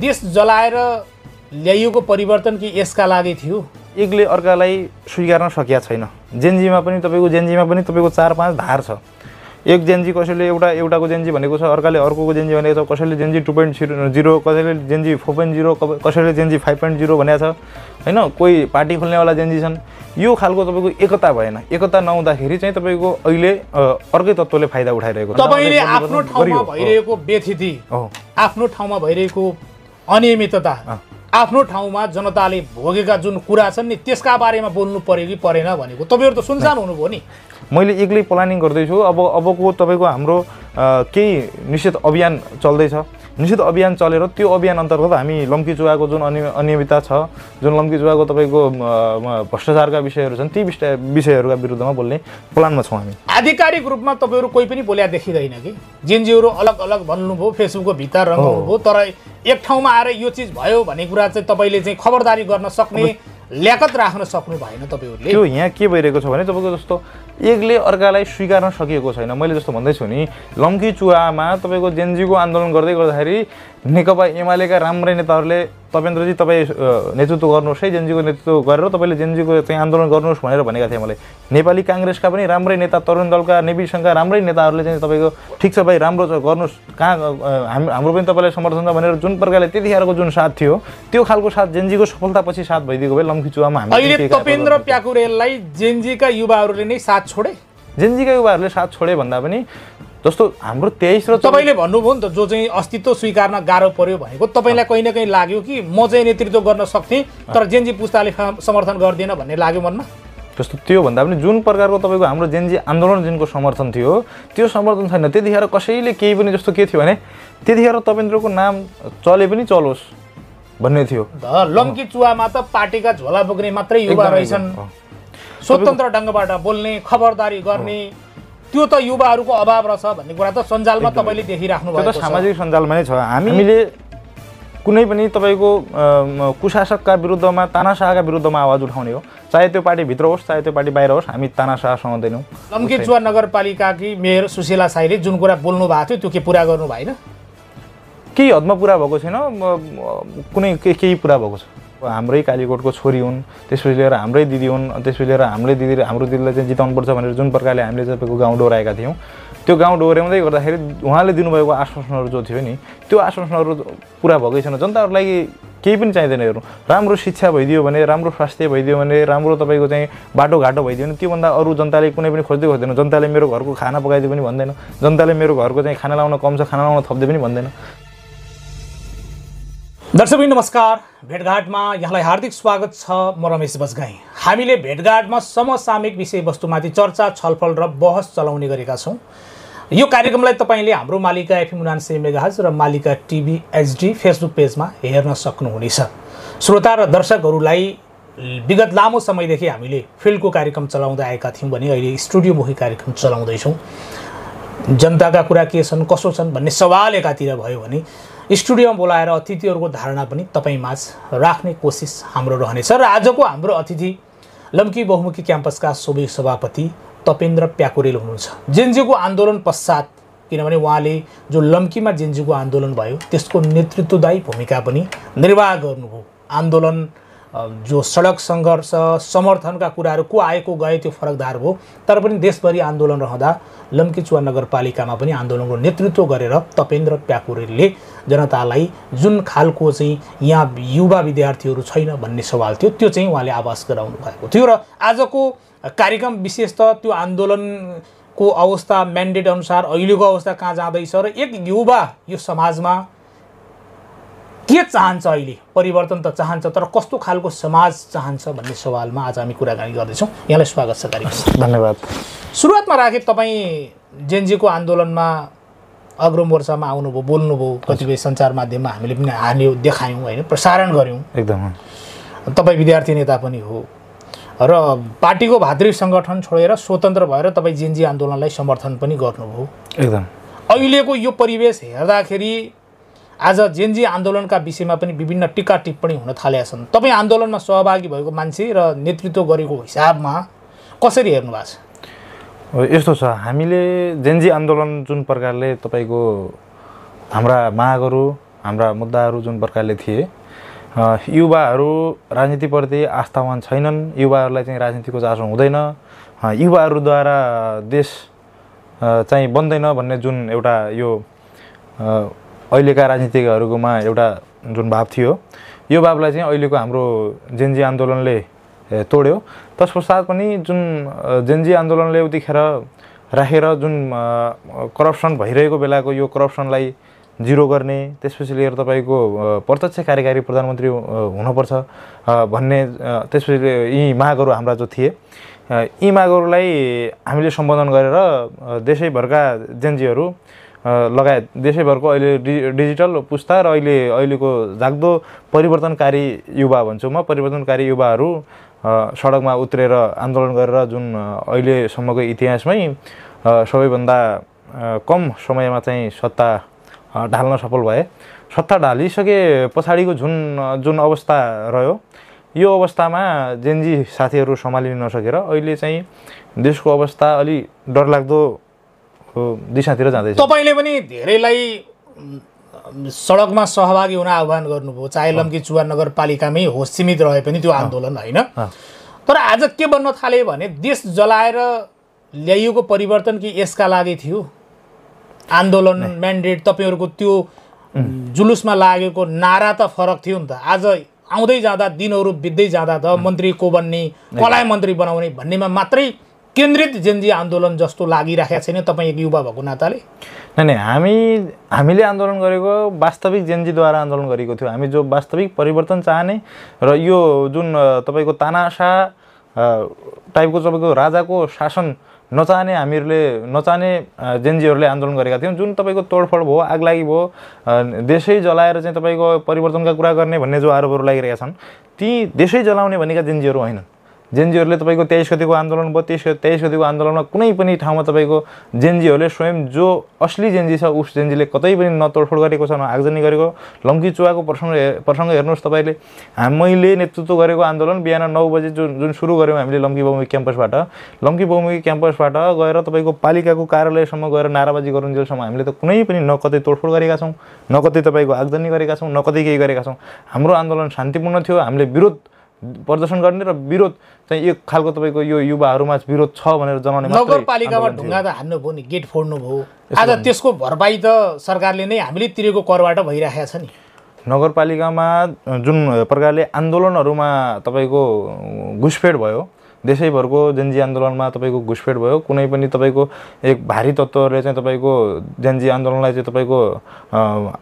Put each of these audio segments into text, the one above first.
देश जलाएर ल्याइएको परिवर्तन कि यसका लागि थियो? एकले अर्कालाई स्वीकार्न सकिया छैन। जेनजीमा पनि तपाईँको 4-5 धार छ। एक जेनजी कसैले एउटाको जेनजी भनेको छ, अर्काले अर्कोको जेनजी भनेको छ, कसैले जेनजी 2.0, कसैले जेनजी 4.0, कसैले जेनजी 5.0 भनेको छ हैन। कोही पार्टी खोल्नेवाला जेनजी छन्। यो खालको तपाईँको एकता भएन। एकता नहुँदाखेरि चाहिँ तपाईँको अहिले अर्कै तत्त्वले फाइदा उठाइरहेको छ। तपाईँले आफ्नो ठाउँमा भइरहेको व्यथिति, आफ्नो ठाउँमा भइरहेको अनियमितता, आफ्नो ठाउँमा जनताले भोगेका जुन कुरा छन् नि त्यसका बारेमा बोल्नु पर्यो कि परेन भनेको तपाईँहरू त सुनसान हुनुभयो नि। मैले एक्लै प्लानिङ गर्दैछु। अबको तपाईँको हाम्रो केही निश्चित अभियान चल्दैछ। निश्चित अभियान चलेर त्यो अभियान अन्तर्गत हामी लम्की चुवाको जुन अनियमितता छ, जुन लम्की चुवाको तपाईँको भ्रष्टाचारका विषयहरू छन्, ती विषयहरूका विरुद्धमा बोल्ने प्लानमा छौँ हामी। आधिकारिक रूपमा तपाईँहरू कोही पनि बोल्या देखिँदैन कि? जेनजीहरू अलग अलग भन्नुभयो, फेसबुकको भित्र रमाउनुभयो, तर एक ठाउँमा आएर यो चिज भयो भन्ने कुरा चाहिँ तपाईँले चाहिँ खबरदारी गर्न सक्ने ल्याकत राख्न सक्नु भएन तपाईँहरूले। त्यो यहाँ के भइरहेको छ भने तपाईँको जस्तो एकले अर्कालाई स्वीकार्न सकिएको छैन। मैले जस्तो भन्दैछु नि, लम्की चुवामा तपाईँको जेनजीको आन्दोलन गर्दाखेरि नेकपा एमालेका राम्रै नेताहरूले तपेन्द्रजी तपाईँ नेतृत्व गर्नुहोस् है, जेनजीको नेतृत्व गरेर तपाईँले जेनजीको चाहिँ आन्दोलन गर्नुहोस् भनेर भनेका थिए मलाई। नेपाली काङ्ग्रेसका पनि राम्रै नेता, तरुण दलका, नेवी सङ्घका राम्रै नेताहरूले चाहिँ तपाईँको ठिक छ भाइ राम्रो छ गर्नुहोस्, कहाँ हाम्रो पनि तपाईँलाई समर्थन छ भनेर जुन प्रकारले त्यतिखेरको जुन साथ थियो त्यो खालको साथ जेनजीको सफलतापछि साथ भइदिएको भए लम्की चुवामा हामी अहिले तपेन्द्र प्याकुरेललाई जेनजीका युवाहरूले नै साथ छोडे। जेनजीका युवाहरूले साथ छोडे भन्दा पनि जस्तो हाम्रो 23 र तपाईँले भन्नुभयो नि त, जो चाहिँ अस्तित्व स्वीकार्न गाह्रो पर्यो भनेको तपाईँलाई कहीँ न कहीँ लाग्यो कि म चाहिँ नेतृत्व गर्न सक्थेँ तर जेनजी पुस्ताले समर्थन गर्दैन भन्ने लाग्यो मनमा? जस्तो त्यो भन्दा पनि जुन प्रकारको तपाईँको हाम्रो जेनजी आन्दोलन जुनको समर्थन थियो त्यो समर्थन छैन। त्यतिखेर कसैले केही पनि जस्तो के थियो भने त्यतिखेर तपेन्द्रको नाम चले पनि चलोस् भन्ने थियो। लम्की चुवामा त पार्टीका झोला बोक्ने मात्रै युवा रहेछन्, स्वतन्त्र ढङ्गबाट बोल्ने, खबरदारी गर्ने, त्यो त युवाहरूको अभाव रहेछ भन्ने कुरा त सञ्जालमा तपाईँले देखिराख्नु भएको छ। सामाजिक सञ्जालमा नै छ। हामीले कुनै पनि तपाईँको कुशासकका विरुद्धमा, तानाशाहका विरुद्धमा आवाज उठाउने हो, चाहे त्यो पार्टी भित्र होस् चाहे त्यो पार्टी बाहिर होस्, हामी तानाशाह सहँदैनौँ। लम्की चुवा नगरपालिकाकी मेयर सुशीला साईले जुन कुरा बोल्नु भएको थियो त्यो के पुरा गर्नु भएन? केही हदमा पुरा भएको छैन, कुनै केही पुरा भएको छ। हाम्रै कालीकोटको छोरी हुन्, त्यसपछि लिएर हाम्रै दिदी हुन्, त्यसपछि लिएर हाम्रो दिदीलाई चाहिँ जिताउनुपर्छ भनेर जुन प्रकारले हामीले तपाईँको गाउँ डोहोऱ्याएका थियौँ, त्यो गाउँ डोहोऱ्याउँदै गर्दाखेरि उहाँले दिनुभएको आश्वासनहरू जो थियो नि त्यो आश्वासनहरू पुरा भएकै छैन। जनताहरूलाई केही पनि चाहिँदैन। हेर्नु, राम्रो शिक्षा भइदियो भने, राम्रो स्वास्थ्य भइदियो भने, राम्रो तपाईँको चाहिँ बाटोघाटो भइदियो भने त्योभन्दा अरू जनताले कुनै पनि खोज्दै खोज्दैन। जनताले मेरो घरको खाना पकाइदियो पनि भन्दैन, जनताले मेरो घरको चाहिँ खाना लाउन कम छ खाना लाउन थप्दै पनि भन्दैन। दर्शकबिन नमस्कार, भेटघाटमा यहाँलाई हार्दिक स्वागत छ। म रमेश बजगाई। हामीले भेटघाटमा समसामयिक विषयवस्तुमाथि चर्चा, छलफल र बहस चलाउने गरेका छौँ। यो कार्यक्रमलाई तपाईँले हाम्रो मालिका एफएम 89 मेगाहर्ज र मालिका टिभी एचडी फेसबुक पेजमा हेर्न सक्नुहुनेछ। श्रोता र दर्शकहरूलाई विगत लामो समयदेखि हामीले फिल्डको कार्यक्रम चलाउँदै आएका थियौँ भने अहिले स्टुडियोमुखी कार्यक्रम चलाउँदैछौँ। जनताका कुरा के छन्, कसो छन् भन्ने सवाल एकातिर भयो भने स्टुडियोमा बोलाएर अतिथिहरूको धारणा पनि तपाईँमाझ राख्ने कोसिस हाम्रो रहनेछ। र आजको हाम्रो अतिथि लम्की बहुमुखी क्याम्पसका सोभि सभापति तपेन्द्र प्याकुरेल हुनुहुन्छ। जेनजीको आन्दोलन पश्चात, किनभने उहाँले जो लम्कीमा जेनजीको आन्दोलन भयो त्यसको नेतृत्वदायी भूमिका पनि निर्वाह गर्नुभयो। आन्दोलन जो सडक सङ्घर्ष, समर्थनका कुराहरू को आएको गए त्यो फरकदार भयो, तर पनि देशभरि आन्दोलन रहँदा लम्की चुवा नगरपालिकामा पनि आन्दोलनको नेतृत्व गरेर तपेन्द्र प्याकुरेलले जनतालाई जुन खालको चाहिँ यहाँ युवा विद्यार्थीहरू छैन भन्ने सवाल थियो त्यो चाहिँ उहाँले आभास गराउनु भएको थियो। र आजको कार्यक्रम विशेष त त्यो आन्दोलनको अवस्था, म्यान्डेट अनुसार अहिलेको अवस्था कहाँ जाँदैछ र एक युवा यो समाजमा के चाहन्छ, अहिले परिवर्तन त चाहन्छ तर कस्तो खालको समाज चाहन्छ भन्ने सवालमा आज हामी कुराकानी गर्दैछौँ। यहाँलाई स्वागत छ कार्यक्रममा। धन्यवाद। सुरुवातमा राखेँ, तपाईँ जेनजीको आन्दोलनमा अग्रम मोर्चामा आउनुभयो, बोल्नुभयो, कतिपय सञ्चार माध्यममा हामीले पनि हाल्यौँ, देखायौँ, होइन, प्रसारण गऱ्यौँ। एकदम तपाईँ विद्यार्थी नेता पनि हो र पार्टीको भातृ सङ्गठन छोडेर स्वतन्त्र भएर तपाईँ जेनजी आन्दोलनलाई समर्थन पनि गर्नुभयो। एकदम अहिलेको यो परिवेश हेर्दाखेरि आज जेनजी आन्दोलनका विषयमा पनि विभिन्न टिका टिप्पणी हुन थालेका छन्। तपाईँ आन्दोलनमा सहभागी भएको मान्छे र नेतृत्व गरेको हिसाबमा कसरी हेर्नु भएको छ? यस्तो छ, हामीले जेनजी आन्दोलन जुन प्रकारले तपाईँको हाम्रा मागहरू हाम्रा मुद्दाहरू जुन प्रकारले थिए, युवाहरू राजनीतिप्रति आस्थावान छैनन्, युवाहरूलाई चाहिँ राजनीतिको चासो हुँदैन, युवाहरूद्वारा देश चाहिँ बन्दैन भन्ने जुन एउटा यो अहिलेका राजनीतिकहरूकोमा एउटा जुन भाव थियो, यो भावलाई चाहिँ अहिलेको हाम्रो जेनजी आन्दोलनले तोड्यो। तत्पश्चात पनि जुन जेनजी आन्दोलनले उतिखेर राखेर जुन करप्सन भइरहेको बेलाको यो करप्सनलाई जिरो गर्ने, त्यसपछि लिएर तपाईँको प्रत्यक्ष कार्यकारी प्रधानमन्त्री हुनुपर्छ भन्ने, त्यसपछि यी मागहरू हाम्रा जो थिए, यी मागहरूलाई हामीले सम्बोधन गरेर देशैभरका जेनजीहरू लगायत देशैभरको अहिले डिजिटल पुस्ता र अहिलेको जाग्दो परिवर्तनकारी युवा भन्छु म, परिवर्तनकारी युवाहरू सडकमा उत्रेर आन्दोलन गरेर जुन अहिलेसम्मको इतिहासमै सबैभन्दा कम समयमा चाहिँ सत्ता ढाल्न सफल भए। सत्ता ढालिसके पछाडिको जुन अवस्था रह्यो, यो अवस्थामा जेनजी साथीहरू सम्हालिन नसकेर अहिले चाहिँ देशको अवस्था अलि डरलाग्दो दिशातिर जाँदैछ। तपाईँले पनि धेरैलाई सडकमा सहभागी हुन आह्वान गर्नुभयो, चाहे लम्की चुवा नगरपालिकामै होस् सीमित रहे पनि त्यो आन्दोलन होइन। तर आज के बन्न थाल्यो भने देश जलाएर ल्याइएको परिवर्तन कि यसका लागि थियो आन्दोलन म्यान्डेट, तपाईँहरूको त्यो जुलुसमा लागेको नारा त फरक थियो नि त। आज आउँदै जाँदा दिनहरू बित्दै जाँदा त मन्त्री को बन्ने, कसलाई मन्त्री बनाउने भन्नेमा मात्रै केन्द्रित जेनजी आन्दोलन जस्तो लागिराखेको छैन तपाईँ एक युवा भएको नाताले? नै हामीले आन्दोलन गरेको वास्तविक जेनजीद्वारा आन्दोलन गरेको थियो। हामी जो वास्तविक परिवर्तन चाहने र यो जुन तपाईँको तानाशाह टाइपको तपाईँको राजाको शासन नचाहने जेनजीहरूले आन्दोलन गरेका थियौँ। जुन तपाईँको तोडफोड भयो, आगलागी भयो, देशै जलाएर चाहिँ तपाईँको परिवर्तनका कुरा गर्ने भन्ने जो आरोपहरू लागिरहेका छन्, ती देशै जलाउने भनेका जेनजीहरू होइनन्। जेनजीहरूले तपाईँको 23 गतिको आन्दोलन भयो, 23 गतिको आन्दोलनमा कुनै पनि ठाउँमा तपाईँको जेनजीहरूले स्वयं जो असली जेनजी छ उस जेनजीले कतै पनि न तोडफोड गरेको छ न आगजनी गरेको। लम्की चुवाको प्रसङ्ग हेर्नुहोस् तपाईँले, मैले नेतृत्व गरेको आन्दोलन बिहान 9 बजे जुन सुरु गऱ्यौँ हामीले लम्की बहुमुखी क्याम्पसबाट गएर तपाईँको पालिकाको कार्यालयसम्म गएर नाराबाजी गरुन्जेलसम्म हामीले त कुनै पनि न कतै तोडफोड गरेका छौँ, न कतै तपाईँको आगजनी गरेका छौँ, न कतै केही गरेका छौँ। हाम्रो आन्दोलन शान्तिपूर्ण थियो। हामीले विरोध प्रदर्शन गर्ने र विरोध चाहिँ एक खालको तपाईँको यो युवाहरूमा विरोध छ भनेर जनाउने मात्रै। नगरपालिकामा ढुङ्गा त हान्नु भयो नि, गेट फोड्नु भयो, आज त्यसको भरपाई त सरकारले नै हामीले तिरेको करबाट भइरहेको छ नि। नगरपालिकामा जुन प्रकारले आन्दोलनहरूमा तपाईँको घुसपेट भयो, देशैभरको जेनजी आन्दोलनमा तपाईँको घुसपेट भयो, कुनै पनि तपाईँको एक भारी तत्त्वहरूले चाहिँ तपाईँको जेनजी आन्दोलनलाई चाहिँ तपाईँको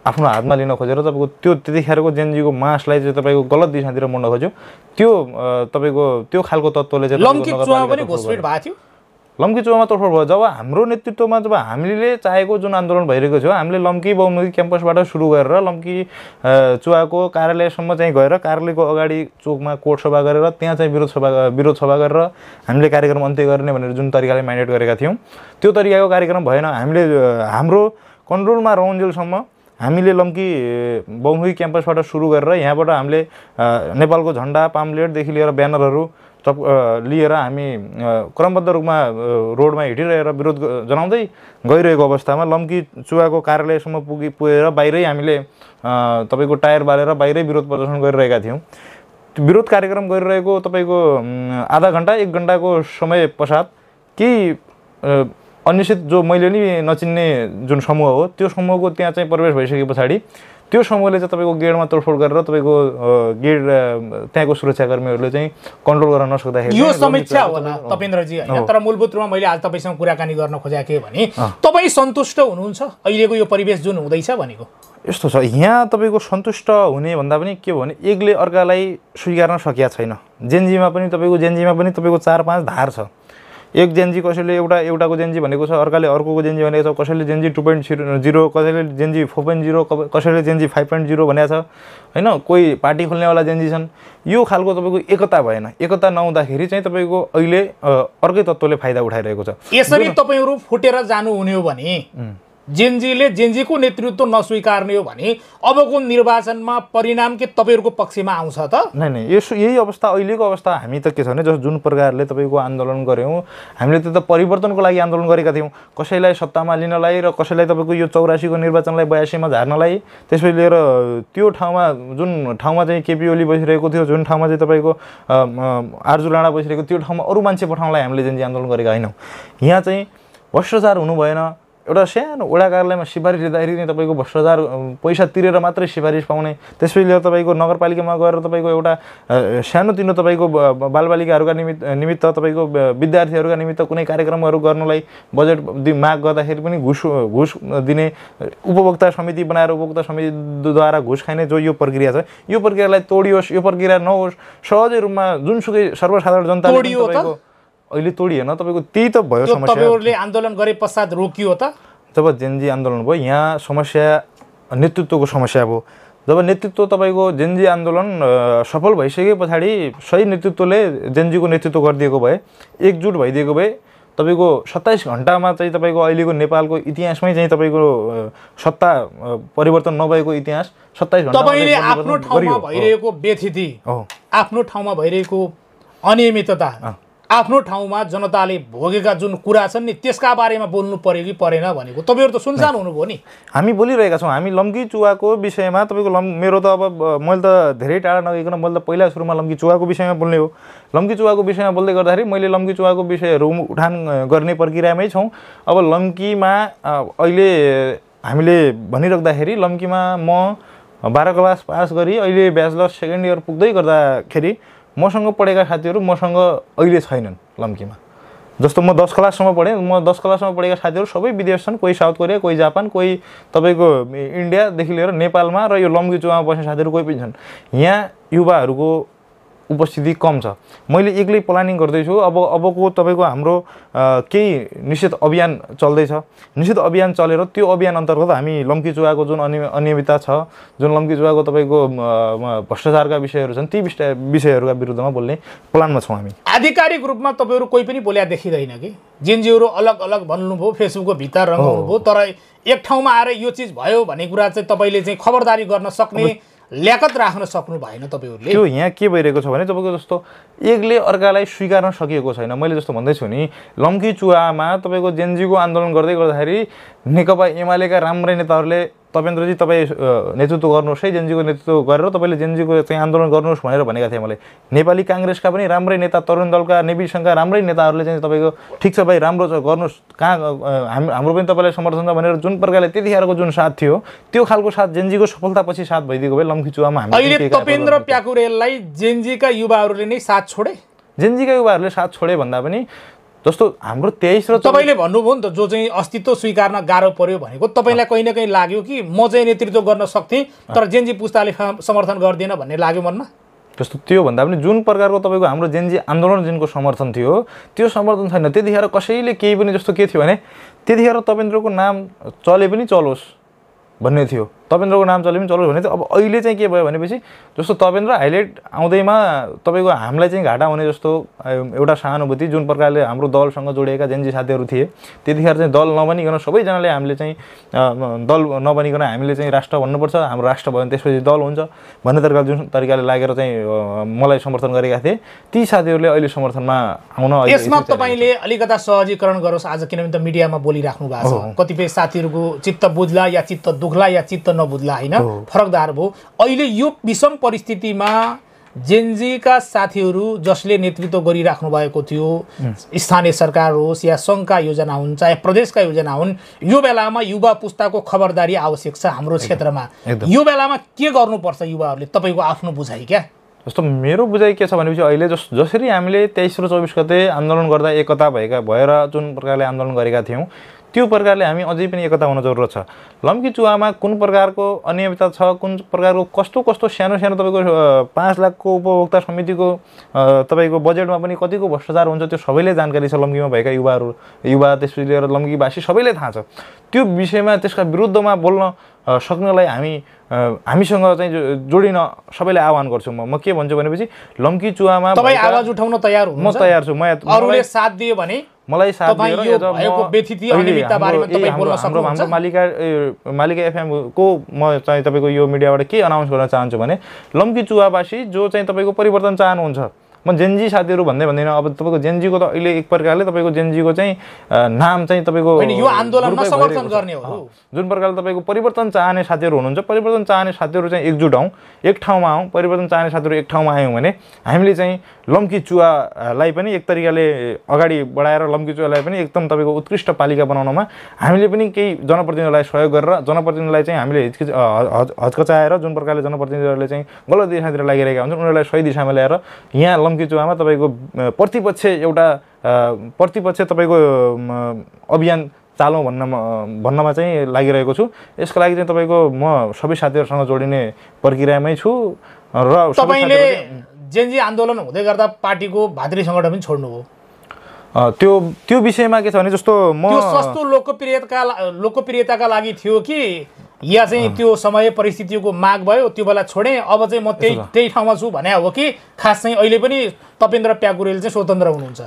आफ्नो हातमा लिन खोजेर तपाईँको त्यो त्यतिखेरको जेनजीको मासलाई चाहिँ तपाईँको गलत दिशातिर मोड्न खोज्यो। त्यो तपाईँको त्यो खालको तत्त्वले चाहिँ लम्की चुवामा पनि घुसपेट भएको थियो। लम्की चुवामा तोडफोड भयो। जब हाम्रो नेतृत्वमा जब हामीले चाहेको जुन आन्दोलन भइरहेको थियो, हामीले लम्की बहुमुखी क्याम्पसबाट सुरु गरेर लम्की चुवाको कार्यालयसम्म चाहिँ गएर कार्यालयको अगाडि चोकमा कोर्ट सभा गरेर त्यहाँ चाहिँ विरोध सभा गरेर हामीले कार्यक्रम अन्त्य गर्ने भनेर जुन तरिकाले म्यान्डेट गरेका थियौँ, त्यो तरिकाको कार्यक्रम भएन। हामीले हाम्रो कन्ट्रोलमा रहन्जेलसम्म हामीले लम्की बहुमुखी क्याम्पसबाट सुरु गरेर यहाँबाट हामीले नेपालको झन्डा, पाम्पलेटदेखि लिएर ब्यानरहरू लिएर हामी क्रमबद्ध रूपमा रोडमा हिँडिरहेर विरोध जनाउँदै गइरहेको अवस्थामा लम्की चुवाको कार्यालयसम्म पुगेर बाहिरै हामीले तपाईँको टायर बालेर बाहिरै विरोध प्रदर्शन गरिरहेका थियौँ। विरोध कार्यक्रम गरिरहेको तपाईँको आधा घन्टा 1 घन्टाको समय पश्चात केही अनिश्चित जो मैले नि नचिन्ने जुन समूह हो, त्यो समूहको त्यहाँ चाहिँ प्रवेश भइसके पछाडि त्यो समूहले चाहिँ तपाईँको गेटमा तोडफोड गरेर तपाईँको गेट त्यहाँको सुरक्षाकर्मीहरूले चाहिँ कन्ट्रोल गर्न नसक्दाखेरि यो समीक्षा होला तपेन्द्रजी हैन। तर मूलभूत रूपमा मैले आज तपाईसँग कुराकानी गर्न खोजेको के भने तपाईँ सन्तुष्ट हुनुहुन्छ अहिलेको यो परिवेश जुन हुँदैछ भनेको? यस्तो छ, यहाँ तपाईँको सन्तुष्ट हुने भन्दा पनि के हो भने एकले अर्कालाई स्वीकार्न सकिया छैन। जेनजीमा पनि तपाईँको 4-5 धार छ। एक जेनजी कसैले एउटाको जेनजी भनेको छ, अर्काले अर्कोको जेनजी भनेको छ, कसैले जेनजी 2.0, कसैले जेनजी 4.0, कसैले जेनजी 5.0 भनेको छ हैन। कोही पार्टी खोल्नेवाला जेनजी छन्। यो खालको तपाईँको एकता भएन। एकता नहुँदाखेरि चाहिँ तपाईँको अहिले अर्कै तत्त्वले फाइदा उठाइरहेको छ। यसरी तपाईँहरू फुटेर जानु हुने हो भने जेनजीले जेनजीको नेतृत्व नस्वीकार्ने हो भने अबको निर्वाचनमा परिणाम के तपाईँहरूको पक्षमा आउँछ त? नै यही अवस्था अहिलेको अवस्था हामी त के छ भने जुन प्रकारले तपाईँको आन्दोलन गऱ्यौँ हामीले त परिवर्तनको लागि आन्दोलन गरेका थियौँ, कसैलाई सत्तामा लिनलाई र कसैलाई तपाईँको यो 84को निर्वाचनलाई 82मा झार्नलाई। त्यसपछि लिएर त्यो ठाउँमा जुन ठाउँमा चाहिँ केपी ओली बसिरहेको थियो, जुन ठाउँमा चाहिँ तपाईँको आर्जु राणा बसिरहेको त्यो ठाउँमा अरू मान्छे पठाउनलाई हामीले जेनजी आन्दोलन गरेका होइनौँ। यहाँ चाहिँ भ्रष्टाचार हुनु भएन। एउटा सानो वडा कार्यालयमा सिफारिस लिँदाखेरि नै तपाईँको भ्रष्टाचार पैसा तिरेर मात्रै सिफारिस पाउने, त्यसपछि लिएर तपाईँको नगरपालिकामा गएर तपाईँको एउटा सानोतिनो तपाईँको बालबालिकाहरूका निमित्त तपाईँको विद्यार्थीहरूका निमित्त कुनै कार्यक्रमहरू गर्नलाई बजेट माग गर्दाखेरि पनि घुस दिने, उपभोक्ता समिति बनाएर उपभोक्ता समितिद्वारा घुस खाने जो यो प्रक्रिया छ, यो प्रक्रियालाई तोडियोस्, यो प्रक्रिया नहोस्। सहजै रूपमा जुनसुकै सर्वसाधारण जनताले तपाईँको अहिले तोडिएन, तपाईँको त्यही त भयो समस्या। तपाईँहरूले आन्दोलन गरे पश्चात रोकियो त? जब जेनजी आन्दोलन भयो यहाँ समस्या नेतृत्वको समस्या भयो। जब नेतृत्व तपाईँको जेनजी आन्दोलन सफल भइसके पछाडि सही नेतृत्वले जेनजीको नेतृत्व गरिदिएको भए, एकजुट भइदिएको भए तपाईँको 27 घण्टामा चाहिँ तपाईँको अहिलेको नेपालको इतिहासमै चाहिँ तपाईँको सत्ता परिवर्तन नभएको इतिहास 27 घण्टा तपाईँले आफ्नो ठाउँमा भइरहेको व्यथिति, आफ्नो ठाउँमा भइरहेको अनियमितता, आफ्नो ठाउँमा जनताले भोगेका जुन कुरा छन् नि त्यसका बारेमा बोल्नु पर्यो कि परेन भनेको तपाईँहरू त सुनसान हुनुभयो नि। हामी बोलिरहेका छौँ। हामी लम्की चुवाको विषयमा तपाईँको मेरो त अब मैले त धेरै टाढा नगइकन मैले त पहिला सुरुमा लम्की चुवाको विषयमा बोल्ने हो। लम्की चुवाको विषयमा बोल्दै गर्दाखेरि मैले लम्की चुवाको विषयहरू उठान गर्ने प्रक्रियामै छौँ। अब लम्कीमा अहिले हामीले भनिराख्दाखेरि लम्कीमा म 12 क्लास पास गरी अहिले ब्याचलर सेकेन्ड इयर पुग्दै गर्दाखेरि मसँग पढेका साथीहरू मसँग अहिले छैनन् लम्कीमा। जस्तो म 10 क्लाससम्म पढेँ, म 10 क्लाससम्म पढेका साथीहरू सबै विदेश छन्, कोही साउथ कोरिया, कोही जापान, कोही तपाईँको इन्डियादेखि लिएर नेपालमा, र यो लम्की चुवामा बस्ने साथीहरू कोही पनि छन्। यहाँ युवाहरूको उपस्थिति कम छ। मैले एक्लै प्लानिङ गर्दैछु। अबको तपाईँको हाम्रो केही निश्चित अभियान चल्दैछ। निश्चित अभियान चलेर त्यो अभियान अन्तर्गत हामी लम्की चुवाको जुन अनियमितता छ, जुन लम्की चुवाको तपाईँको भ्रष्टाचारका विषयहरू छन्, ती विषयहरूका विरुद्धमा बोल्ने प्लानमा छौँ हामी। आधिकारिक रूपमा तपाईँहरू कोही पनि बोल्या देखिँदैन कि? जेनजीहरू अलग अलग भन्नुभयो, फेसबुकको भित्र रङ्गाउनु भयो, तर एक ठाउँमा आएर यो चिज भयो भन्ने कुरा चाहिँ तपाईँले चाहिँ खबरदारी गर्न सक्ने ल्याकत राख्न सक्नु भएन तपाईँहरूले? त्यो यहाँ के भइरहेको छ भने तपाईँको जस्तो एकले अर्कालाई स्वीकार्न सकिएको छैन। मैले जस्तो भन्दैछु नि, लम्की चुवामा तपाईँको जेनजीको आन्दोलन गर्दाखेरि नेकपा एमालेका राम्रै नेताहरूले तपेन्द्रजी तपाईँ नेतृत्व गर्नुहोस् है, जेनजीको नेतृत्व गरेर तपाईँले जेनजीको चाहिँ आन्दोलन गर्नुहोस् भनेर भनेका थिए मलाई। नेपाली काङ्ग्रेसका पनि राम्रै नेता, तरुण दलका, नेवी सङ्घका राम्रै नेताहरूले चाहिँ तपाईँको ठिक छ भाइ राम्रो छ गर्नुहोस्, कहाँ हाम्रो पनि तपाईँलाई समर्थन छ भनेर जुन प्रकारले त्यतिखेरको जुन साथ थियो त्यो खालको साथ जेनजीको सफलतापछि साथ भइदिएको भए लम्की चुवामा हामी अहिले तपेन्द्र प्याकुरेललाई जेनजीका युवाहरूले नै साथ छोडे? जेनजीका युवाहरूले साथ छोडे भन्दा पनि जस्तो हाम्रो 23 र तपाईँले भन्नुभयो नि त, जो चाहिँ अस्तित्व स्वीकार्न गाह्रो पर्यो भनेको तपाईँलाई कहीँ न कहीँ लाग्यो कि म चाहिँ नेतृत्व गर्न सक्थेँ तर जेनजी पुस्ताले समर्थन गर्दैन भन्ने लाग्यो मनमा? जस्तो त्यो भन्दा पनि जुन प्रकारको तपाईँको हाम्रो जेनजी आन्दोलन जुनको समर्थन थियो त्यो समर्थन छैन। त्यतिखेर कसैले केही पनि जस्तो के थियो भने त्यतिखेर तपेन्द्रको नाम चले पनि चलोस् भन्ने थियो, तपेन्द्रको नाम चले पनि चलोस् भन्ने थियो। अब अहिले चाहिँ के भयो भनेपछि जस्तो तपेन्द्र हाइलाइट आउँदैमा तपाईँको हामीलाई चाहिँ घाटा हुने जस्तो एउटा सहानुभूति जुन प्रकारले हाम्रो दलसँग जोडिएका जेनजी साथीहरू थिए त्यतिखेर चाहिँ दल नबनिकन सबैजनाले हामीले चाहिँ दल नबनिकन हामीले चाहिँ राष्ट्र भन्नुपर्छ, हाम्रो राष्ट्र भयो भने त्यसपछि दल हुन्छ भन्ने तरिकाले जुन तरिकाले लागेर चाहिँ मलाई समर्थन गरेका थिए ती साथीहरूले अहिले समर्थनमा आउन यसमा तपाईँले अलिकता सहजीकरण गरोस् आज, किनभने त मिडियामा बोलिराख्नु भएको छ, कतिपय साथीहरूको चित्त बुझ्ला या चित्त दुख्ला या चित्त नबुझ्ला होइन, फरकदार भयो। अहिले यो विषम परिस्थितिमा जेनजीका साथीहरू जसले नेतृत्व गरिराख्नु भएको थियो, स्थानीय सरकार होस् या सङ्घका योजना हुन् चाहे प्रदेशका योजना हुन्, यो बेलामा युवा पुस्ताको खबरदारी आवश्यक छ हाम्रो क्षेत्रमा। यो बेलामा के गर्नुपर्छ युवाहरूले, तपाईँको आफ्नो बुझाइ क्या? जस्तो मेरो बुझाइ के छ भनेपछि अहिले जसरी हामीले 23 र 24 गते आन्दोलन गर्दा एकता भएर जुन प्रकारले आन्दोलन गरेका थियौँ त्यो प्रकारले हामी अझै पनि एकता हुन जरुरत छ। लम्की चुवामा कुन प्रकारको अनियमितता छ, कुन प्रकारको कस्तो सानो तपाईँको 5 लाखको उपभोक्ता समितिको तपाईँको बजेटमा पनि कतिको भ्रष्टाचार हुन्छ त्यो सबैले जानकारी छ। लम्कीमा भएका युवा त्यसपछि लिएर लम्कीवासी सबैले थाहा छ। त्यो विषयमा त्यसका विरुद्धमा बोल्न सक्नलाई हामीसँग चाहिँ जोडिन सबैलाई आह्वान गर्छु। म के भन्छु भनेपछि लम्की चुवामा तपाईँ आवाज उठाउन तयार हुनुहुन्छ? म तयार छु। अरूले साथ दियो भने मलाई साथ तपाईं दिएर यो भएको व्यथिति अनियमितता बारेमा तपाईं बोल्न सक्नुहुन्छ? हाम्रो मालिका एफएम को म चाहिँ तपाईको यो मिडियाबाट के अनाउन्स गर्न चाहन्छु भने लम्की चुवावासी जो चाहिँ तपाईको परिवर्तन चाहनुहुन्छ, म जेनजी साथीहरू भन्दै भन्दैन, अब तपाईको जेनजीको त अहिले एक प्रकारले तपाईको जेनजीको चाहिँ नाम चाहिँ तपाईको यो आन्दोलनमा समर्थन गर्ने हो। जुन प्रकारले तपाईको परिवर्तन चाहने साथीहरू हुनुहुन्छ, परिवर्तन चाहने साथीहरू चाहिँ एकजुट हौँ, एक ठाउँमा हौँ, परिवर्तन चाहने साथीहरू एक ठाउँमा आयौँ भने हामीले चाहिँ लम्की चुवालाई पनि एक तरिकाले अगाडि बढाएर लम्की चुवालाई पनि एकदम तपाईको उत्कृष्ट पालिका बनाउनमा हामीले पनि केही जनप्रतिनिधिलाई सहयोग गरेर जनप्रतिनिधिलाई चाहिँ हामीले हचकचाएर जुन प्रकारले जनप्रतिनिधिहरूले चाहिँ गलत दिशातिर लागिरहेका हुन्छन् उनीहरूलाई सही दिशामा ल्याएर यहाँ लम्की चुवामा तपाईँको प्रतिपक्ष तपाईँको अभियान चालौँ भन्नमा चाहिँ लागिरहेको छु। यसको लागि चाहिँ तपाईँको म सबै साथीहरूसँग जोडिने प्रक्रियामै छु र तपाईँले जेनजी आन्दोलन हुँदै गर्दा पार्टीको भातृ सङ्गठन पनि छोड्नुभयो। त्यो विषयमा के छ भने जस्तो म त्यो सस्तो लोकप्रियताका लागि थियो कि या चाहिँ त्यो समय परिस्थितिको माग भयो त्यो बेला छोडेँ, अब चाहिँ म त्यही ठाउँमा छु भने हो कि खास चाहिँ अहिले पनि तपेन्द्र प्याकुरेल चाहिँ स्वतन्त्र हुनुहुन्छ?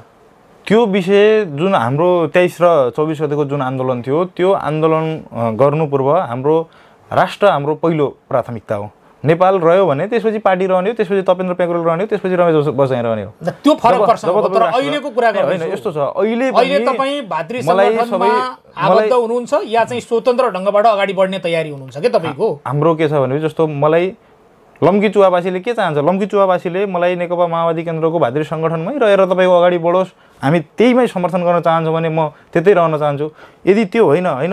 त्यो विषय जुन हाम्रो 23 र 24 गतेको जुन आन्दोलन थियो त्यो आन्दोलन गर्नु पूर्व हाम्रो राष्ट्र हाम्रो पहिलो प्राथमिकता हो। नेपाल रह्यो भने त्यसपछि पार्टी रहने हो, त्यसपछि तपेन्द्र प्याकुरेल रहने हो, त्यसपछि रमेश बसाइँ रहने हो। त्यो फरक पर्छ। तर अहिलेको कुरा होइन यस्तो छ, अहिले तपाईँ भातृ सङ्गठनमा आबद्ध हुनुहुन्छ या चाहिँ स्वतन्त्र ढङ्गबाट अगाडि बढ्ने तयारी हुनुहुन्छ के तपाईँको? हाम्रो के छ भने जस्तो मलाई लम्की चुवावासीले के चाहन्छ, लम्की चुवावासीले मलाई नेकपा माओवादी केन्द्रको भातृ सङ्गठनमै रहेर तपाईँको अगाडि बढोस्, हामी त्यहीमै समर्थन गर्न चाहन्छौँ भने म त्यतै रहन चाहन्छु। यदि त्यो होइन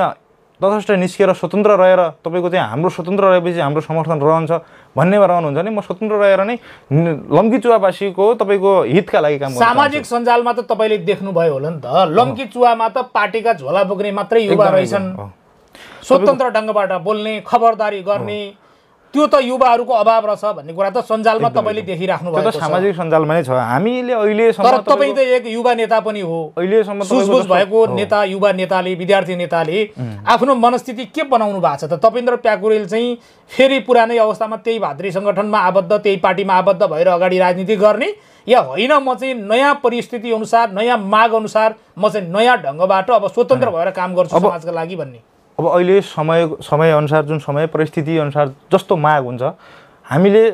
तटस्थ निस्किएर स्वतन्त्र रहेर तपाईँको चाहिँ हाम्रो स्वतन्त्र रहेपछि हाम्रो समर्थन रहन्छ भन्नेमा रहनुहुन्छ भने म स्वतन्त्र रहेर नै लम्की चुवावासीको तपाईँको हितका लागि काम गर्छु। सामाजिक सञ्जालमा त तपाईँले देख्नुभयो होला नि त, लम्की चुवामा त पार्टीका झोला बोक्ने मात्रै युवा रहेछन्, स्वतन्त्र ढङ्गबाट बोल्ने खबरदारी गर्ने त्यो त युवाहरूको अभाव रहेछ भन्ने कुरा त सञ्जालमा तपाईँले देखिराख्नु भएको छ। सामाजिक सञ्जालमा नै छ। हामीले अहिलेसम्म तर तपाईँ त एक युवा नेता पनि हो, अहिलेसम्म सुझबुझ भएको नेता, युवा नेताले, विद्यार्थी नेताले आफ्नो मनस्थिति के बनाउनु भएको छ त? तपेन्द्र प्याकुरेल चाहिँ फेरि पुरानै अवस्थामा त्यही भातृ सङ्गठनमा आबद्ध, त्यही पार्टीमा आबद्ध भएर अगाडि राजनीति गर्ने, या होइन म चाहिँ नयाँ परिस्थिति अनुसार नयाँ माग अनुसार म चाहिँ नयाँ ढङ्गबाट अब स्वतन्त्र भएर काम गर्छु समाजका लागि भन्ने? अब अहिले समय अनुसार जुन समय परिस्थिति अनुसार जस्तो माग हुन्छ हामीले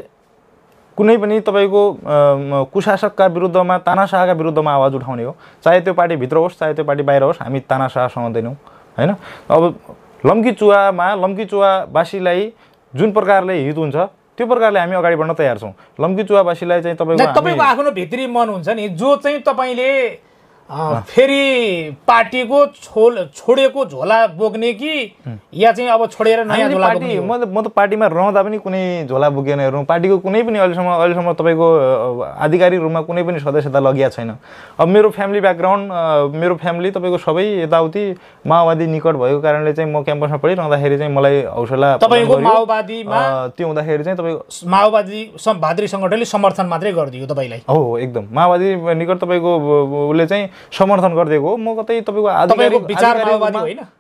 कुनै पनि तपाईँको कुशासकका विरुद्धमा तानाशाहका विरुद्धमा आवाज उठाउने हो, चाहे त्यो पार्टी भित्र होस् चाहे त्यो पार्टी बाहिर होस्, हामी तानाशाह सहँदैनौँ होइन। अब लम्की चुवावासीलाई जुन प्रकारले हित हुन्छ त्यो प्रकारले हामी अगाडि बढ्न तयार छौँ। लम्की चुवावासीलाई चाहिँ तपाईँको आफ्नो भित्री मन हुन्छ नि जो चाहिँ तपाईँले फेरि पार्टीको छोडेको झोला बोक्ने कि या चाहिँ अब छोडेर नयाँ झोला बोक्ने? म त पार्टीमा रहँदा पनि कुनै झोला बोकेन हेरौँ, पार्टीको कुनै पनि अहिलेसम्म तपाईँको आधिकारिक रूपमा कुनै पनि सदस्यता लगिया छैन। अब मेरो फ्यामिली ब्याकग्राउन्ड, मेरो फ्यामिली तपाईँको सबै यताउति माओवादी निकट भएको कारणले चाहिँ म क्याम्पसमा पढिरहँदाखेरि चाहिँ मलाई हौसला तपाईँको माओवादीमा त्यो हुँदाखेरि चाहिँ तपाईँको माओवादी भातृ सङ्गठनले समर्थन मात्रै गरिदियो तपाईँलाई? हो एकदम, माओवादी निकट तपाईँको उसले चाहिँ समर्थन गरिदिएको हो। म कतै तपाईँको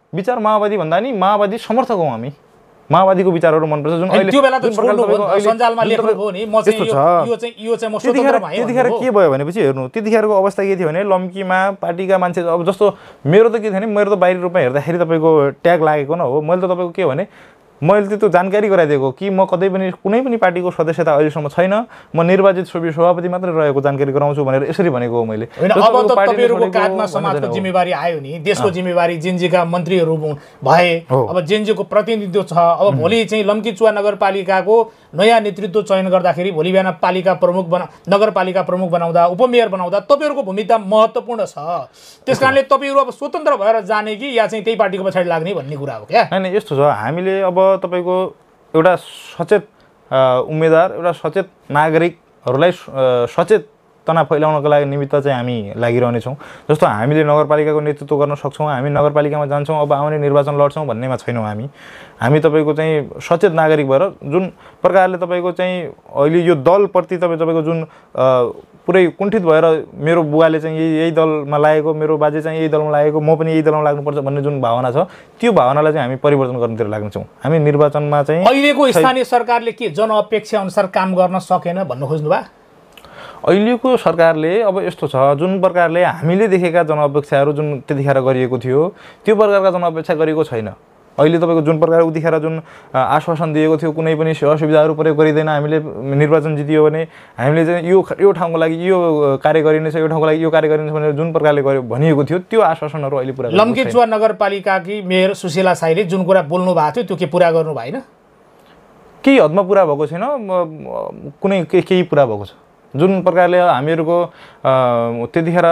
विचार माओवादी भन्दा नि माओवादी समर्थक हौँ हामी। माओवादीको विचारहरू मनपर्छ जुन अहिले त्यो बेला त सञ्जालमा लेख्नुभयो नि म चाहिँ यो चाहिँ म स्वतन्त्र भएँ। त्यतिखेर के भयो भनेपछि हेर्नु त्यतिखेरको अवस्था के थियो भने लम्कीमा पार्टीका मान्छे अब जस्तो मेरो त के थियो भने मेरो त बाहिरी रूपमा हेर्दाखेरि तपाईँको ट्याग लागेको न हो। मैले त तपाईँको के भने मैले त्यो जानकारी गराइदिएको कि म कतै पनि कुनै पनि पार्टीको सदस्यता अहिलेसम्म छैन, म निर्वाचित सभापति मात्रै रहेको जानकारी गराउँछु भनेर यसरी भनेको हो मैले। अब त तपाईँहरूको काँधमा समाजको जिम्मेवारी आयो नि, देशको जिम्मेवारी, जेनजीका मन्त्रीहरू भए, अब जेनजीको प्रतिनिधित्व छ। अब भोलि चाहिँ लम्की चुवा नगरपालिकाको नयाँ नेतृत्व चयन गर्दाखेरि भोलि बिहान नगरपालिका प्रमुख बनाउँदा, उपमेयर बनाउँदा तपाईँहरूको भूमिका महत्त्वपूर्ण छ। त्यस कारणले तपाईँहरू अब स्वतन्त्र भएर जाने कि या चाहिँ त्यही पार्टीको पछाडि लाग्ने भन्ने कुरा हो क्या? होइन यस्तो छ, हामीले अब तपाईँको एउटा सचेत उम्मेदवार, एउटा सचेत नागरिकहरूलाई सचेतना फैलाउनको लागि निमित्त चाहिँ हामी लागिरहनेछौँ। जस्तो हामीले नगरपालिकाको नेतृत्व गर्न सक्छौँ, हामी नगरपालिकामा जान्छौँ, अब आउने निर्वाचन लड्छौँ भन्नेमा छैनौँ हामी तपाईँको चाहिँ सचेत नागरिक भएर जुन प्रकारले तपाईँको चाहिँ अहिले यो दलप्रति तपाईँको जुन पुरै कुण्ठित भएर मेरो बुवाले चाहिँ यही दलमा लागेको, मेरो बाजे चाहिँ यही दलमा लागेको, म पनि यही दलमा लाग्नुपर्छ भन्ने जुन भावना छ त्यो भावनालाई चाहिँ हामी परिवर्तन गर्नतिर लाग्नेछौँ। हामी निर्वाचनमा चाहिँ अहिलेको स्थानीय सरकारले के जनअपेक्षा अनुसार काम गर्न सकेन भन्नु खोज्नु भयो? अहिलेको सरकारले अब यस्तो छ जुन प्रकारले हामीले देखेका जनअपेक्षाहरू जुन त्यतिखेर गरिएको थियो त्यो प्रकारका जनअपेक्षा गरेको छैन। अहिले तपाईँको जुन प्रकार उतिखेर जुन आश्वासन दिएको थियो कुनै पनि सेवा सुविधाहरू प्रयोग गरिँदैन, हामीले निर्वाचन जितियो भने हामीले चाहिँ यो ठाउँको लागि यो कार्य गरिनेछ, यो ठाउँको लागि यो कार्य गरिनेछ भनेर जुन प्रकारले भनिएको थियो त्यो आश्वासनहरू अहिले पुरा लम्कीचुवा नगरपालिकाकी मेयर सुशीला साईले जुन कुरा बोल्नु भएको थियो त्यो के पुरा गर्नु भएन? केही हदमा पुरा भएको छैन, कुनै केही पुरा भएको छ। जुन प्रकारले हामीहरूको त्यतिखेर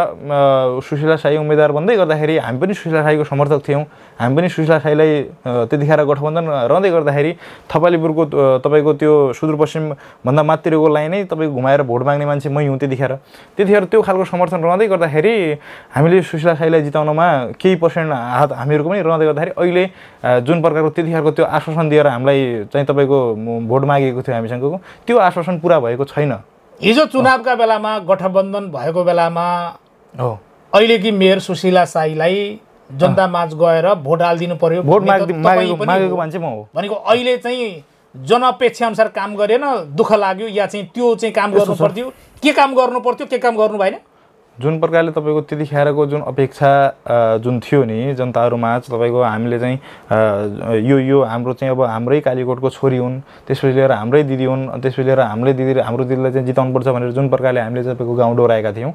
सुशीला साई उम्मेदवार बन्दै गर्दाखेरि हामी पनि सुशीला साईको समर्थक थियौँ। हामी पनि सुशीला साईलाई त्यतिखेर गठबन्धन रहँदै गर्दाखेरि थपालीपुरको तपाईँको त्यो सुदूरपश्चिमभन्दा माथिको लाइन नै तपाईँको घुमाएर भोट माग्ने मान्छे मै हुँ। त्यतिखेर त्यो खालको समर्थन रहँदै गर्दाखेरि हामीले सुशीला साईलाई जिताउनमा केही पर्सेन्ट हात हामीहरूको पनि रहँदै गर्दाखेरि अहिले जुन प्रकारको त्यतिखेरको त्यो आश्वासन दिएर हामीलाई चाहिँ तपाईँको भोट मागेको थियो हामीसँगको त्यो आश्वासन पुरा भएको छैन। हिजो चुनावका बेलामा गठबन्धन भएको बेलामा अहिलेकी मेयर सुशीला साईलाई जनता माझ गएर भोट हालिदिनु पर्यो, भोट मागेको मान्छे म हो भनेको अहिले चाहिँ जनअपेक्षा अनुसार काम गरेन, दुःख लाग्यो या चाहिँ त्यो चाहिँ काम गर्नु पर्थ्यो? के काम गर्नु पर्थ्यो, के काम गर्नु भएन? जुन प्रकारले तपाईँको त्यतिखेरको जुन अपेक्षा जुन थियो नि जनताहरूमाझ तपाईँको हामीले चाहिँ यो हाम्रो चाहिँ अब हाम्रै कालीकोटको छोरी हुन्, त्यसपछि लिएर हाम्रै दिदी हुन्, त्यसपछि लिएर हाम्रो दिदीलाई चाहिँ जिताउनुपर्छ भनेर जुन प्रकारले हामीले तपाईँको गाउँ डोहोऱ्याएका थियौँ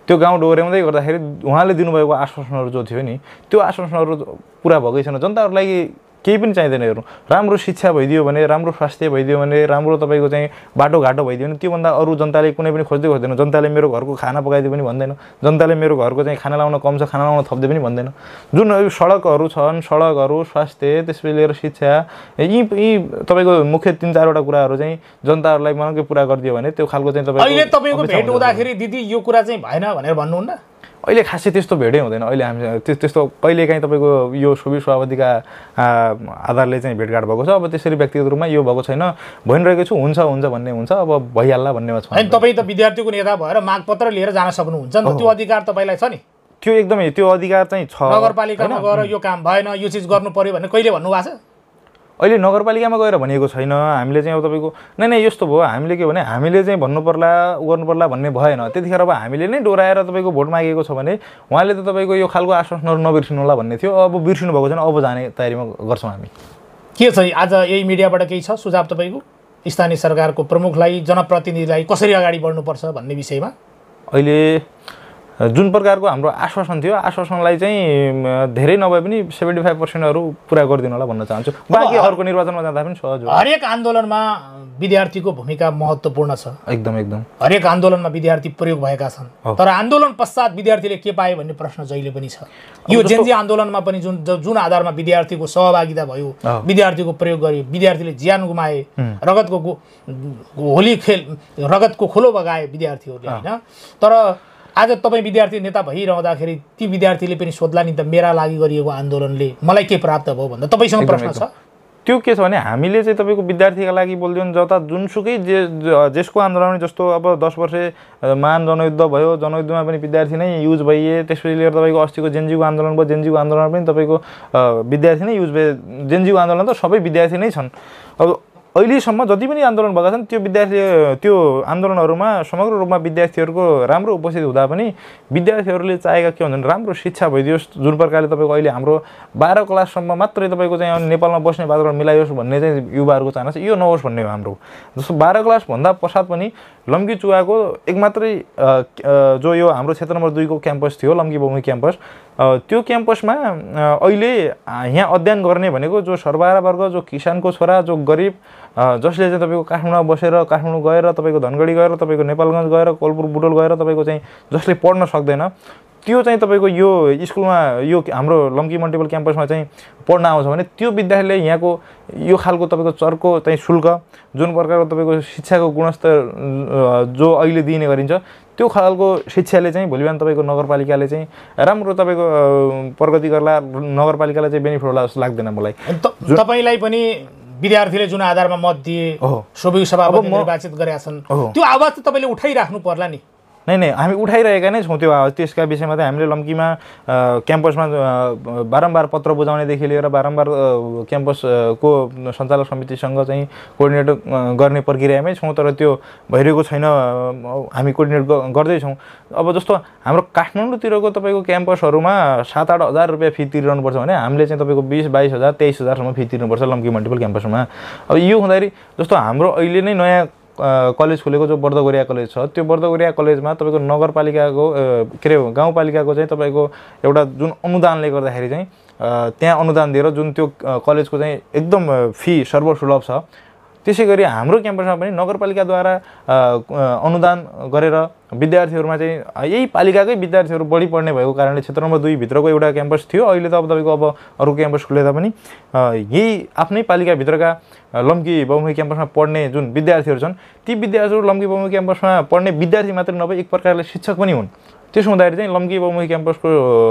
त्यो गाउँ डोहोऱ्याउँदै गर्दाखेरि उहाँले दिनुभएको आश्वासनहरू जो थियो नि त्यो आश्वासनहरू पुरा भएकै छैन। जनताहरूलाई केही पनि चाहिँदैन। हेर्नु, राम्रो शिक्षा भइदियो भने, राम्रो स्वास्थ्य भइदियो भने, राम्रो तपाईँको चाहिँ बाटोघाटो भइदियो भने त्योभन्दा अरू जनताले कुनै पनि खोज्दैन। जनताले मेरो घरको खाना पकाइदियो पनि भन्दैन, जनताले मेरो घरको चाहिँ खाना लाउन कम छ खाना लाउन थप्दै पनि भन्दैन। जुन सडकहरू छन्, सडकहरू, स्वास्थ्य, त्यसपछि लिएर शिक्षा, यी तपाईँको मुख्य 3-4वटा कुराहरू चाहिँ जनताहरूलाई मनकै पुरा गरिदियो भने त्यो खालको चाहिँ अहिले तपाईँको भेट हुँदाखेरि दिदी यो कुरा चाहिँ भएन भनेर भन्नुहुन्न? अहिले खासै त्यस्तो भेटै हुँदैन। अहिले हामी त्यस्तो कहिलेकाहीँ तपाईँको यो सुबि सभापतिका आधारले चाहिँ भेटघाट भएको छ। अब त्यसरी व्यक्तिगत रूपमा यो भएको छैन, भनिरहेको छु हुन्छ भन्ने हुन्छ, अब भइहाल्ला भन्नेमा छ। होइन, तपाईँ त विद्यार्थीको नेता भएर मागपत्र लिएर जान सक्नुहुन्छ नि, त्यो अधिकार तपाईँलाई छ नि? त्यो एकदमै त्यो अधिकार चाहिँ छ। नगरपालिकामा गएर यो काम भएन, यो चिज गर्नु पर्यो भने कहिले भन्नुभएको छ? अहिले नगरपालिकामा गएर भनेको छैन। हामीले चाहिँ अब तपाईँको नै यस्तो भयो, हामीले के भने हामीले चाहिँ गर्नुपर्ला भन्ने भएन। त्यतिखेर अब हामीले नै डोराएर तपाईँको भोट मागेको छ भने उहाँले त तपाईँको यो खालको आश्वासनहरू नबिर्सिनु होला भन्ने थियो। अब बिर्सिनु भएको छैन, अब जाने तयारीमा गर्छौँ हामी। के छ आज यही मिडियाबाट केही छ सुझाव तपाईँको स्थानीय सरकारको प्रमुखलाई, जनप्रतिनिधिलाई कसरी अगाडि बढ्नुपर्छ भन्ने विषयमा? अहिले जुन प्रकारको हाम्रो आश्वासन थियो आश्वासनलाई चाहिँ धेरै नभए पनि 75%हरू पुरा गरिदिनु होला भन्न चाहन्छु। बाँकी अर्को निर्वाचनमा जाँदा पनि सहज हो। हरेक आन्दोलनमा विद्यार्थीको भूमिका महत्त्वपूर्ण छ। एकदम हरेक आन्दोलनमा विद्यार्थी प्रयोग भएका छन्, तर आन्दोलन पश्चात विद्यार्थीले के पाए भन्ने प्रश्न जहिले पनि छ। यो जेनजी आन्दोलनमा पनि जुन आधारमा विद्यार्थीको सहभागिता भयो, विद्यार्थीको प्रयोग गर्यो, विद्यार्थीले ज्यान गुमाए, रगतको खोलो बगाए विद्यार्थीहरूले, होइन? तर आज तपाईँ विद्यार्थी नेता भइरहँदाखेरि ती विद्यार्थीले पनि सोध्ला नि त मेरा लागि गरिएको आन्दोलनले मलाई के प्राप्त भयो भन्दा तपाईँसँग प्रश्न छ? त्यो के छ भने हामीले चाहिँ तपाईँको विद्यार्थीका लागि बोल्दियौँ, जता जुनसुकै जसको आन्दोलन जस्तो अब 10 वर्ष महान जनयुद्ध भयो, जनयुद्धमा पनि विद्यार्थी नै युज भइए। त्यसपछि लिएर तपाईँको अस्तिको जेनजीको आन्दोलन भयो, जेनजीको आन्दोलन पनि तपाईँको विद्यार्थी नै युज भए। जेनजीको आन्दोलन त सबै विद्यार्थी नै छन्। अब अहिलेसम्म जति पनि आन्दोलन भएका छन् त्यो आन्दोलनहरूमा समग्र रूपमा विद्यार्थीहरूको राम्रो उपस्थिति हुँदा पनि विद्यार्थीहरूले चाहेका के भन्छन्, राम्रो शिक्षा भइदियोस्। जुन प्रकारले तपाईँको अहिले हाम्रो 12 क्लाससम्म मात्रै तपाईँको चाहिँ नेपालमा बस्ने वातावरण मिलाइयोस् भन्ने चाहिँ युवाहरूको चाहना छ। यो नहोस् भन्ने हो हाम्रो। जस्तो 12 क्लासभन्दा पश्चात पनि लम्कीचुवाको एक मात्रै जो यो हाम्रो क्षेत्र नम्बर 2 को क्याम्पस थियो, लम्की बहुमुखी क्याम्पस, त्यो क्याम्पसमा अहिले यहाँ अध्ययन गर्ने भनेको जो सरबारा वर्ग, जो किसानको छोरा, जो गरिब, जसले चाहिँ तपाईँको काठमाडौँ बसेर काठमाडौँ गएर तपाईँको धनगढी गएर तपाईँको नेपालगञ्ज गएर कोलपुर बुटोल गएर तपाईँको चाहिँ जसले पढ्न सक्दैन त्यो चाहिँ तपाईँको यो स्कुलमा यो हाम्रो लम्की मल्टिपल क्याम्पसमा चाहिँ पढ्न आउँछ भने त्यो विद्यार्थीले यहाँको यो खालको तपाईँको चर्को चाहिँ शुल्क, जुन प्रकारको तपाईँको शिक्षाको गुणस्तर जो अहिले दिने गरिन्छ त्यो खालको शिक्षाले चाहिँ भोलि बिहान तपाईँको नगरपालिकाले चाहिँ राम्रो तपाईँको प्रगति गर्ला, नगरपालिकालाई चाहिँ बेनिफिट होला जस्तो लाग्दैन मलाई। तपाईँलाई पनि विद्यार्थीले जुन आधारमा मत दिए, सबै सभापति निर्वाचित गरेका छन्, त्यो आवाज त तपाईँले उठाइराख्नु पर्ला नि। नै हामी उठाइरहेका नै छौँ त्यो आवाज। त्यसका विषयमा चाहिँ हामीले लम्कीमा क्याम्पसमा बारम्बार पत्र बुझाउनेदेखि लिएर बारम्बार क्याम्पसको सञ्चालक समितिसँग चाहिँ कोअर्डिनेट गर्ने प्रक्रियामै छौँ, तर त्यो भइरहेको छैन। हामी कोअर्डिनेट गर्दैछौँ। अब जस्तो हाम्रो काठमाडौँतिरको तपाईँको क्याम्पसहरूमा 7-8 हजार रुपियाँ फी तिर्नुपर्छ भने हामीले चाहिँ तपाईँको 20-22 हजार 23 हजारसम्म फी तिर्नुपर्छ लम्की मल्टिपल क्याम्पसमा। अब यो हुँदाखेरि जस्तो हाम्रो अहिले नै नयाँ कलेज खुलेको जो बर्दगोरिया कलेज छ, त्यो बर्दगोरिया कलेजमा तपाईँको नगरपालिकाको के अरे गाउँपालिकाको चाहिँ तपाईँको एउटा जुन अनुदानले गर्दाखेरि चाहिँ त्यहाँ अनुदान दिएर जुन त्यो कलेजको चाहिँ एकदम फी सर्वसुलभ छ, त्यसै गरी हाम्रो क्याम्पसमा पनि नगरपालिकाद्वारा अनुदान गरेर विद्यार्थीहरूमा चाहिँ यही पालिकाकै विद्यार्थीहरू बढी पढ्ने भएको कारणले क्षेत्र नम्बर 2 भित्रको एउटा क्याम्पस थियो। अहिले त अब तपाईँको अब अरू क्याम्पस खुले तापनि यही आफ्नै पालिकाभित्रका लम्की बहुमुखी क्याम्पसमा पढ्ने जुन विद्यार्थीहरू छन्, ती विद्यार्थीहरू लम्की बहुमुखी क्याम्पसमा पढ्ने विद्यार्थी मात्र नभए एक प्रकारले शिक्षक पनि हुन्। त्यसो हुँदाखेरि चाहिँ लम्की बहुमुखी क्याम्पसको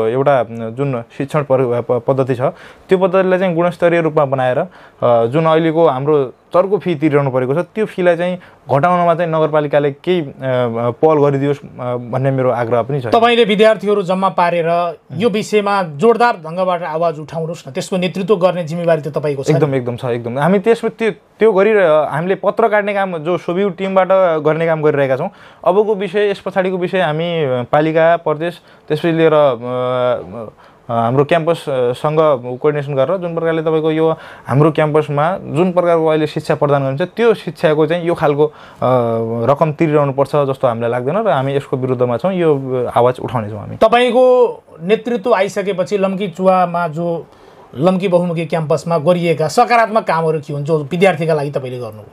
एउटा जुन शिक्षण पद्धति छ, त्यो पद्धतिलाई चाहिँ गुणस्तरीय रूपमा बनाएर जुन अहिलेको हाम्रो चर्को फी तिरिरहनु परेको छ, त्यो फीलाई चाहिँ घटाउनमा चाहिँ नगरपालिकाले केही पहल गरिदियोस् भन्ने मेरो आग्रह पनि छ। तपाईँले विद्यार्थीहरू जम्मा पारेर यो विषयमा जोरदार ढङ्गबाट आवाज उठाउनुहोस् न, त्यसको नेतृत्व गर्ने जिम्मेवारी त तपाईँको छ। एकदम छ, एकदम। हामी त्यसमा त्यो हामीले पत्र काट्ने काम जो सोभियु टिमबाट गर्ने काम गरिरहेका छौँ। अबको विषय, यस पछाडिको विषय हामी पालिका, प्रदेश, त्यसपछि लिएर हाम्रो क्याम्पससँग कोअर्डिनेसन गरेर जुन प्रकारले तपाईँको यो हाम्रो क्याम्पसमा जुन प्रकारको अहिले शिक्षा प्रदान गरिन्छ, त्यो शिक्षाको चाहिँ यो खालको रकम तिरिरहनुपर्छ जस्तो हामीलाई लाग्दैन र हामी यसको विरुद्धमा छौँ। यो आवाज उठाउनेछौँ हामी। तपाईँको नेतृत्व आइसकेपछि लम्की चुवामा जो लम्की बहुमुखी क्याम्पसमा गरिएका सकारात्मक कामहरू के हुन् जो विद्यार्थीका लागि तपाईँले गर्नुभयो?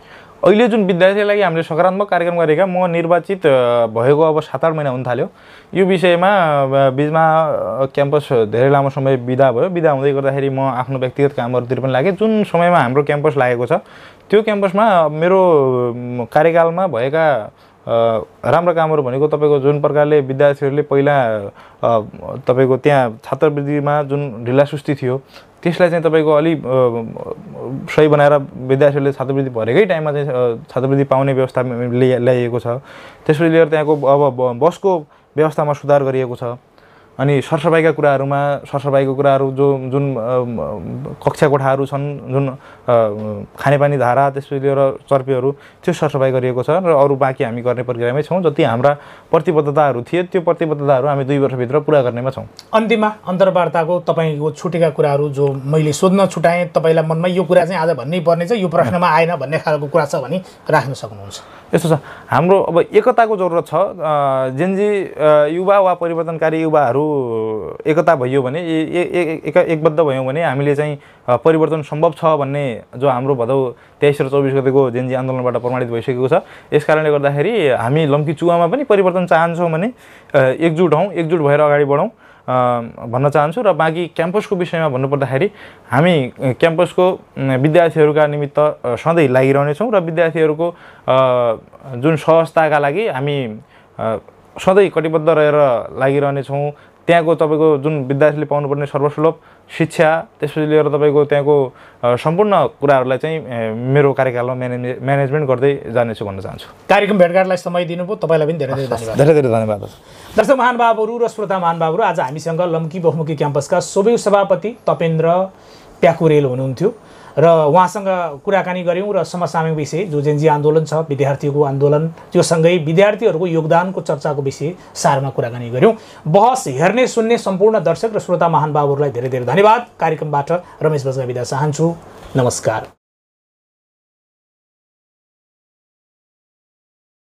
अहिले जुन विद्यार्थीका लागि हामीले सकारात्मक कार्यक्रम गरेका, म निर्वाचित भएको अब 7-8 महिना हुन थाल्यो। यो विषयमा बिचमा क्याम्पस धेरै लामो समय बिदा भयो। बिदा हुँदै गर्दाखेरि म आफ्नो व्यक्तिगत कामहरूतिर पनि लागेँ। जुन समयमा हाम्रो क्याम्पस लागेको छ, त्यो क्याम्पसमा मेरो कार्यकालमा भएका राम्रो कामहरू भनेको तपाईँको जुन प्रकारले विद्यार्थीहरूले पहिला तपाईँको त्यहाँ छात्रवृत्तिमा जुन ढिलासुस्ती थियो, त्यसलाई चाहिँ तपाईँको अलि सही बनाएर विद्यार्थीहरूले छात्रवृत्ति भरेकै टाइममा चाहिँ छात्रवृत्ति पाउने व्यवस्था ल्याइएको छ। त्यसपछि लिएर त्यहाँको अब बसको व्यवस्थामा सुधार गरिएको छ। अनि सरसफाइका कुराहरू जुन कक्षा कोठाहरू छन्, जुन खानेपानी धारा, त्यसपछि लिएर चर्पीहरू, त्यो सरसफाइ गरिएको छ र अरू बाँकी हामी गर्ने प्रक्रियामै छौँ। जति हाम्रा प्रतिबद्धताहरू थिए त्यो प्रतिबद्धताहरू हामी 2 वर्षभित्र पुरा गर्नेमा छौँ। अन्तिममा अन्तर्वार्ताको तपाईँको छुटेका कुराहरू जो मैले सोध्न छुटाएँ, तपाईँलाई मनमा यो कुरा चाहिँ आज भन्नै पर्ने छ, यो प्रश्नमा आएन भन्ने खालको कुरा छ भने राख्न सक्नुहुन्छ। यस्तो छ, हाम्रो अब एकताको जरुरत छ। जेनजी युवा वा परिवर्तनकारी युवाहरू एकता भइयो भने, एकबद्ध भयौँ भने हामीले चाहिँ परिवर्तन सम्भव छ भन्ने जो हाम्रो भदौ 23 र 24 गतेको जेनजी आन्दोलनबाट प्रमाणित भइसकेको छ। यस कारणले गर्दाखेरि हामी लम्की चुवामा पनि परिवर्तन चाहन्छौँ भने एकजुट भएर अगाडि बढौँ भन्न चाहन्छु। र बाँकी क्याम्पसको विषयमा भन्नुपर्दाखेरि हामी क्याम्पसको विद्यार्थीहरूका निमित्त सधैँ लागिरहनेछौँ र विद्यार्थीहरूको जुन सहजताका लागि हामी सधैँ कटिबद्ध रहेर लागिरहनेछौँ। त्यहाँको तपाईँको जुन विद्यार्थीले पाउनुपर्ने सर्वसुलभ शिक्षा, त्यसपछि लिएर तपाईँको त्यहाँको सम्पूर्ण कुराहरूलाई चाहिँ मेरो कार्यकालमा म्यानेजमेन्ट गर्दै जानेछु भन्न चाहन्छु। कार्यक्रम भेटघाटलाई समय दिनुभयो, तपाईँलाई पनि धेरै धन्यवाद। धेरै धन्यवाद। दर्शक महानुभावहरू र श्रोता महानुभावहरू, आज हामीसँग लम्की बहुमुखी क्याम्पसका सोभियु सभापति तपेन्द्र प्याकुरेल हुनुहुन्थ्यो र उहाँसँग कुराकानी गऱ्यौँ र समसामयिक विषय जो जेनजी आन्दोलन छ, विद्यार्थीको आन्दोलन, त्यो सँगै विद्यार्थीहरूको योगदानको चर्चाको विषय सारमा कुराकानी गऱ्यौँ। बहस हेर्ने सुन्ने सम्पूर्ण दर्शक र श्रोता महानुभावहरूलाई धेरै धेरै धन्यवाद। कार्यक्रमबाट रमेश बजगाई बिदा चाहन्छु। नमस्कार।